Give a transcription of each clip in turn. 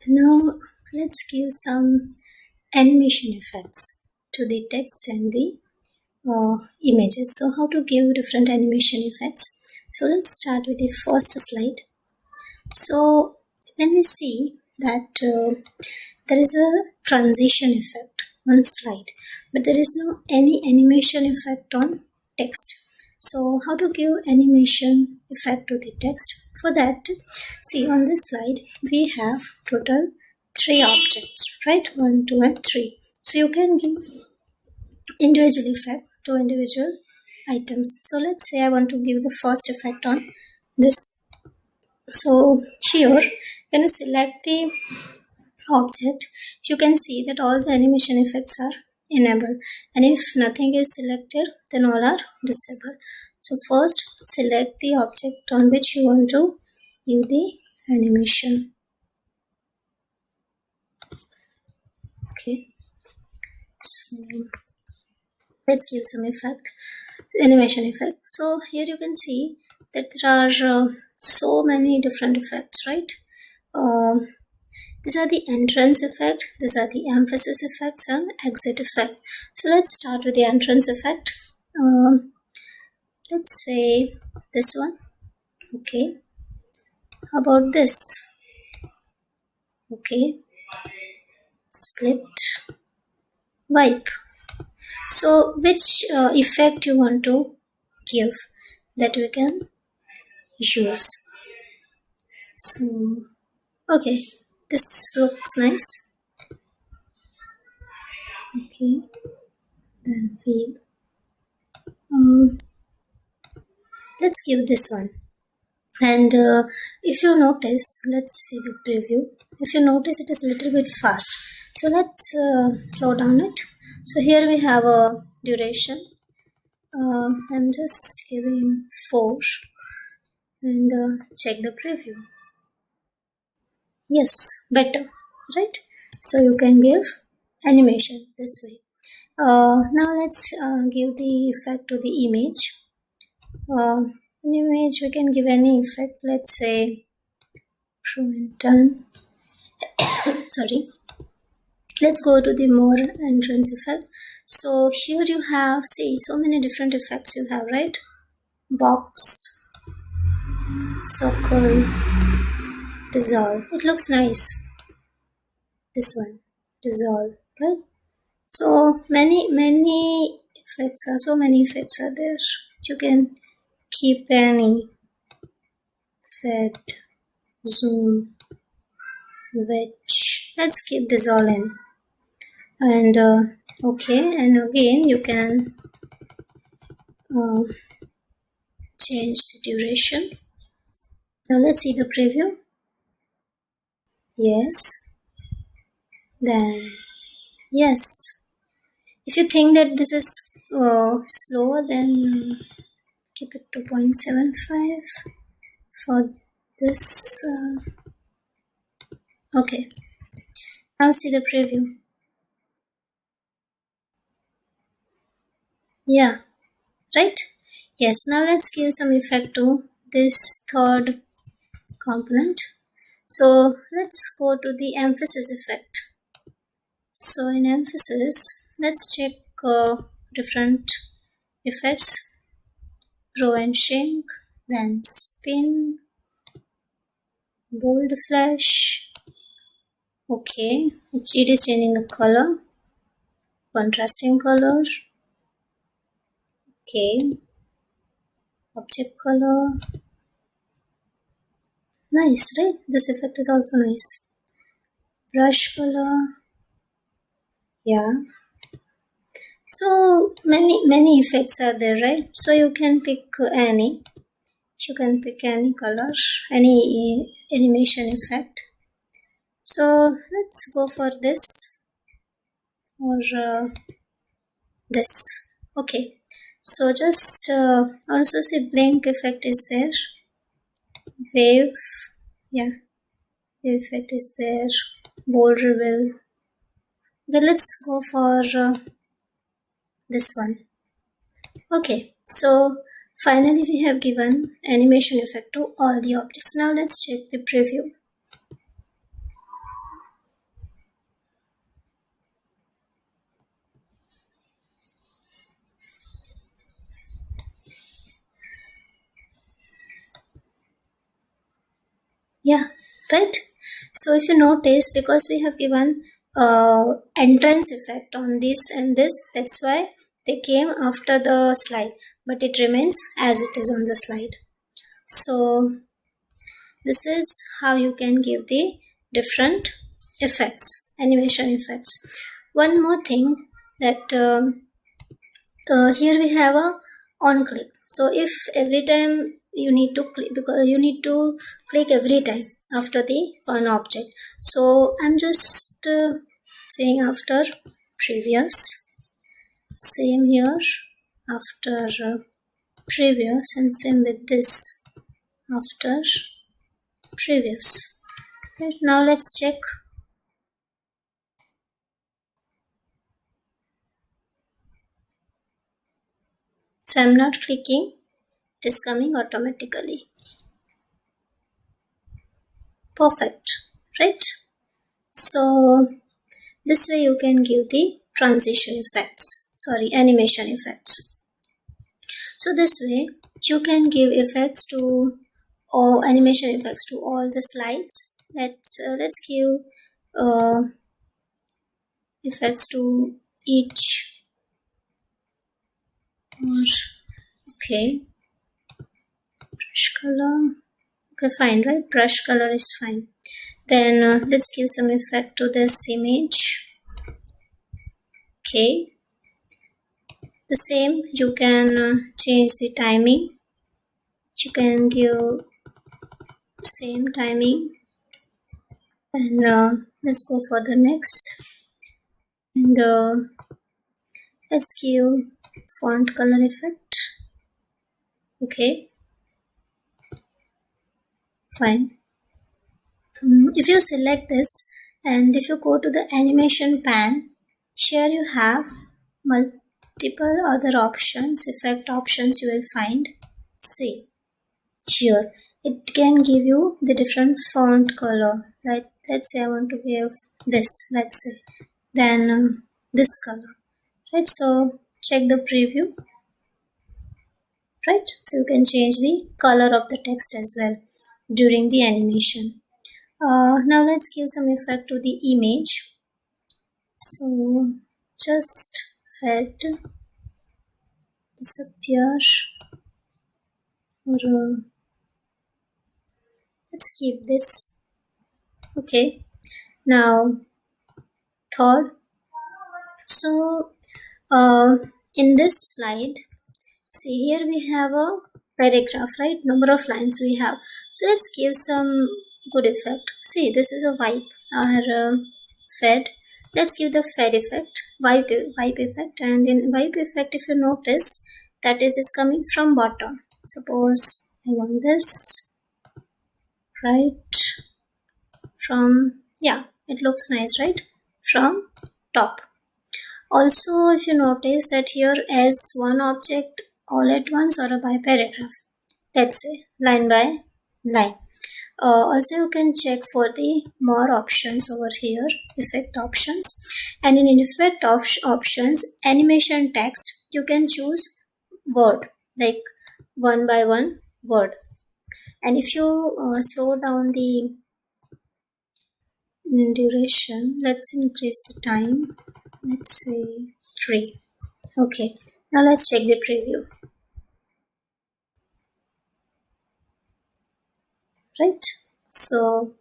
Now let's give some animation effects to the text and the images. So how to give different animation effects? So let's start with the first slide. So when we see that there is a transition effect on slide, but there is no any animation effect on text. So how to give animation effect to the text? For that, see on this slide we have total 3 objects, right? 1, 2 and 3. So you can give individual effect to individual items. So let's say I want to give the first effect on this. So here when you select the object, you can see that all the animation effects are enabled, and if nothing is selected then all are disabled. So first select the object on which you want to give the animation. Okay, so let's give some effect, animation effect. So here you can see that there are so many different effects, right? These are the entrance effect, these are the emphasis effects and exit effect. So let's start with the entrance effect. Let's say this one. Okay, how about this? Okay, split, wipe. So which effect you want to give, that we can use. So okay, this looks nice. Okay, then we'll let's give this one. And if you notice, let's see the preview. If you notice, it is a little bit fast, so let's slow down it. So here we have a duration. I'm just giving 4 and check the preview. Yes, better, right? So you can give animation this way. Now let's give the effect to the image. In image we can give any effect. Let's say true and done. Sorry. Let's go to the more entrance effect. So here you have, see, so many different effects you have, right? Box, circle, dissolve. It looks nice. This one, dissolve, right? So many effects are, so many effects are there. You can keep any, fed, zoom, wedge. Let's keep dissolve in. And okay, and again you can change the duration. Now let's see the preview. Yes, then yes. If you think that this is slower, then keep it to 0.75 for this. Okay, now see the preview. Yeah, right? Yes, now let's give some effect to this third component. So let's go to the emphasis effect. So in emphasis, let's check different effects. Grow and shrink, then spin, bold flash. Okay, it is changing the color, contrasting color. Okay, object color. Nice, right? This effect is also nice. Brush color. Yeah. So many effects are there, right? So you can pick any. You can pick any color, any animation effect. So let's go for this or this. Okay. So just also see blink effect is there. Wave. Yeah. Wave effect is there. Bold reveal. Okay, let's go for this one. Okay, so finally we have given animation effect to all the objects. Now let's check the preview. Yeah, right. So if you notice, because we have given entrance effect on this and this, that's why they came after the slide, but it remains as it is on the slide. So this is how you can give the different effects, animation effects. One more thing, that here we have a on click. So if every time you need to click, because you need to click every time after the one object, so I'm just saying after previous, same here, after previous, and same with this, after previous. Right, now let's check. So I'm not clicking, it is coming automatically. Perfect, right? So this way you can give the transition effects, sorry, animation effects. So this way you can give effects to, or animation effects to all the slides. Let's give uh, effects to each. Okay, brush color. Okay, fine, right? Brush color is fine. Then let's give some effect to this image. Okay, the same you can change the timing. You can give same timing, and let's go for the next, and let's give font color effect. Okay, fine. If you select this and if you go to the animation pan, here you have multiple other options, effect options you will find. See here, it can give you the different font color. Like let's say I want to give this, let's say, then this color, right? So check the preview, right? So you can change the color of the text as well during the animation. Now let's give some effect to the image. So just fade, disappear, or let's keep this. Okay, now third. So in this slide, see here we have a paragraph, right? Number of lines we have. So let's give some good effect. See, this is a wipe or fed. Let's give the fed effect, wipe effect, and in wipe effect, if you notice that it is coming from bottom. Suppose I want this, right? From, yeah, it looks nice, right? From top. Also, if you notice that here as one object all at once or by paragraph, let's say line by line. Also, you can check for the more options over here, effect options, and in effect options, animation text, you can choose word, like one by one word. And if you slow down the duration, let's increase the time, let's say 3. Okay, now let's check the preview, right? So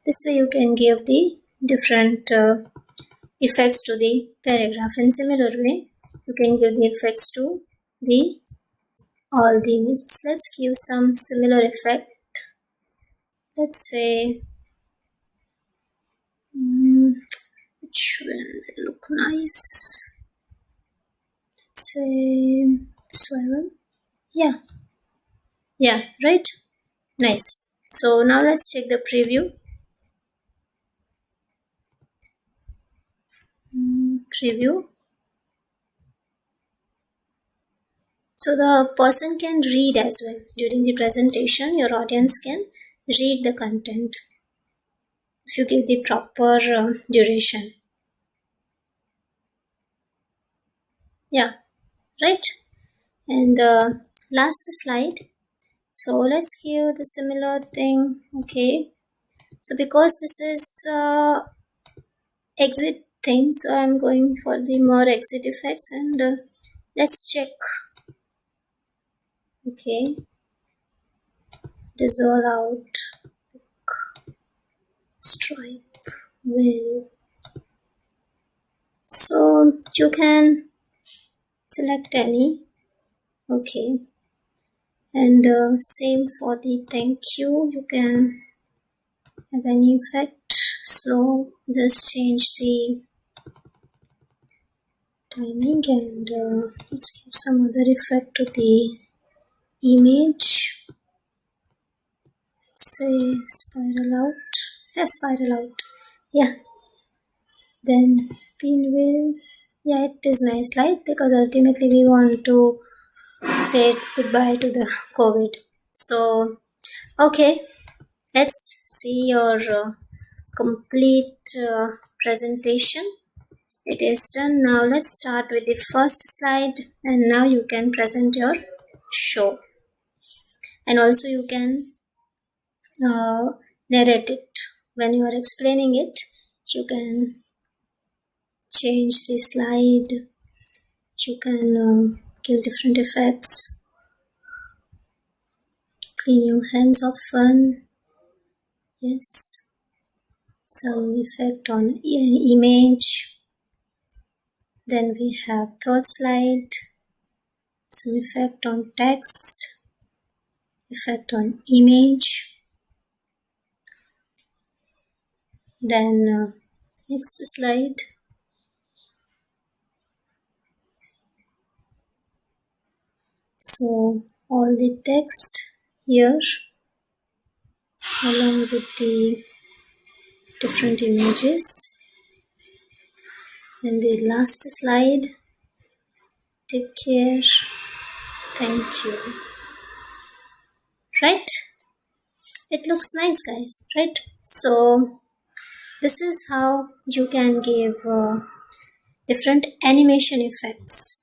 this way you can give the different effects to the paragraph, and similar way you can give the effects to the all the images. Let's give some similar effect. Let's say which will look nice. Let's say swivel. Yeah, yeah, right. Nice. So now let's check the preview. Preview. So the person can read as well. During the presentation, your audience can read the content if you give the proper duration. Yeah, right? And the last slide. So let's give the similar thing. Okay. So because this is exit thing, so I'm going for the more exit effects, and let's check. Okay, dissolve out, stripe, will. So you can select any. Okay, and same for the thank you. You can have any effect. So just change the timing, and let's give some other effect to the image. Say spiral out. Yeah, spiral out. Yeah, then pinwheel. Yeah, it is nice, right? Because ultimately we want to say goodbye to the COVID. So okay, let's see your complete presentation. It is done. Now let's start with the first slide, and now you can present your show, and also you can narrate it. When you are explaining it, you can change the slide, you can give different effects, clean your hands often, yes, some effect on image. Then we have third slide, some effect on text, effect on image. Then next slide, so all the text here along with the different images. And the last slide, take care, thank you. Right? It looks nice, guys, right? So this is how you can give different animation effects